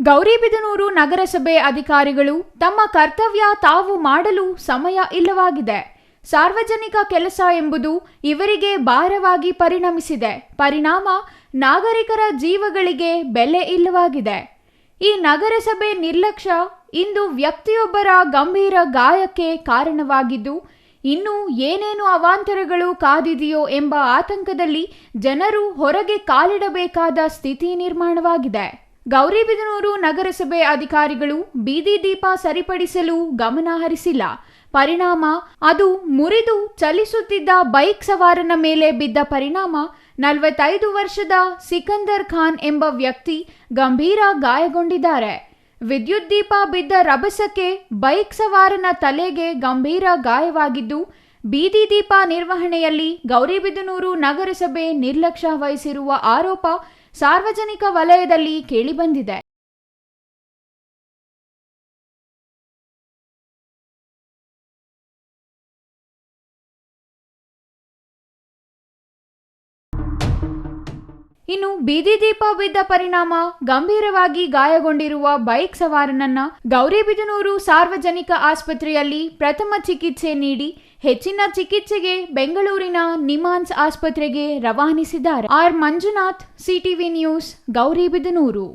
ಗೌರಿಬಿದನೂರು ನಗರಸಭೆ ಅಧಿಕಾರಿಗಳು ತಮ್ಮ ಕರ್ತವ್ಯ ತಾವು ಮಾಡಲು ಸಮಯ ಇಲ್ಲವಾಗಿದೆ. ಸಾರ್ವಜನಿಕ ಕೆಲಸ ಎಂಬುದು ಇವರಿಗೆ ಭಾರವಾಗಿ ಪರಿಣಮಿಸಿದೆ. ಪರಿಣಾಮ ನಾಗರಿಕರ ಜೀವಗಳಿಗೆ ಬೆಲೆ ಇಲ್ಲವಾಗಿದೆ. ಈ ನಗರಸಭೆ ನಿರ್ಲಕ್ಷ್ಯ ಇಂದು ವ್ಯಕ್ತಿಯೊಬ್ಬರ ಗಂಭೀರ ಗಾಯಕ್ಕೆ ಕಾರಣವಾಗಿದ್ದು, ಇನ್ನು ಏನೇನು ಅವಾಂತರಗಳು ಕಾದಿದೆಯೋ ಎಂಬ ಆತಂಕದಲ್ಲಿ ಜನರು ಹೊರಗೆ ಕಾಲಿಡಬೇಕಾದ ಸ್ಥಿತಿ ನಿರ್ಮಾಣವಾಗಿದೆ. ಗೌರಿಬಿದನೂರು ನಗರಸಭೆ ಅಧಿಕಾರಿಗಳು ಬೀದಿ ದೀಪ ಸರಿಪಡಿಸಲು ಗಮನ ಹರಿಸಿಲ್ಲ. ಪರಿಣಾಮ ಅದು ಮುರಿದು ಚಲಿಸುತ್ತಿದ್ದ ಬೈಕ್ ಸವಾರನ ಮೇಲೆ ಬಿದ್ದ ಪರಿಣಾಮ 45 ವರ್ಷದ ಸಿಕಂದರ್ ಖಾನ್ ಎಂಬ ವ್ಯಕ್ತಿ ಗಂಭೀರ ಗಾಯಗೊಂಡಿದ್ದಾರೆ. ವಿದ್ಯುತ್ ದೀಪ ಬಿದ್ದ ರಭಸಕ್ಕೆ ಬೈಕ್ ಸವಾರನ ತಲೆಗೆ ಗಂಭೀರ ಗಾಯವಾಗಿದ್ದು, ಬೀದಿ ದೀಪ ನಿರ್ವಹಣೆಯಲ್ಲಿ ಗೌರಿಬಿದನೂರು ನಗರಸಭೆ ನಿರ್ಲಕ್ಷ್ಯ ವಹಿಸಿರುವ ಆರೋಪ ಸಾರ್ವಜನಿಕ ವಲಯದಲ್ಲಿ ಕೇಳಿಬಂದಿದೆ. ಇನ್ನು ಬೀದಿ ದೀಪ ಬಿದ್ದ ಪರಿಣಾಮ ಗಂಭೀರವಾಗಿ ಗಾಯಗೊಂಡಿರುವ ಬೈಕ್ ಸವಾರನನ್ನ ಗೌರಿಬಿದನೂರು ಸಾರ್ವಜನಿಕ ಆಸ್ಪತ್ರೆಯಲ್ಲಿ ಪ್ರಥಮ ಚಿಕಿತ್ಸೆ ನೀಡಿ ಹೆಚ್ಚಿನ ಚಿಕಿತ್ಸೆಗೆ ಬೆಂಗಳೂರಿನ ನಿಮಾನ್ಸ್ ಆಸ್ಪತ್ರೆಗೆ ರವಾನಿಸಿದ್ದಾರೆ. R Manjunath, CTV news, Gauribidanur.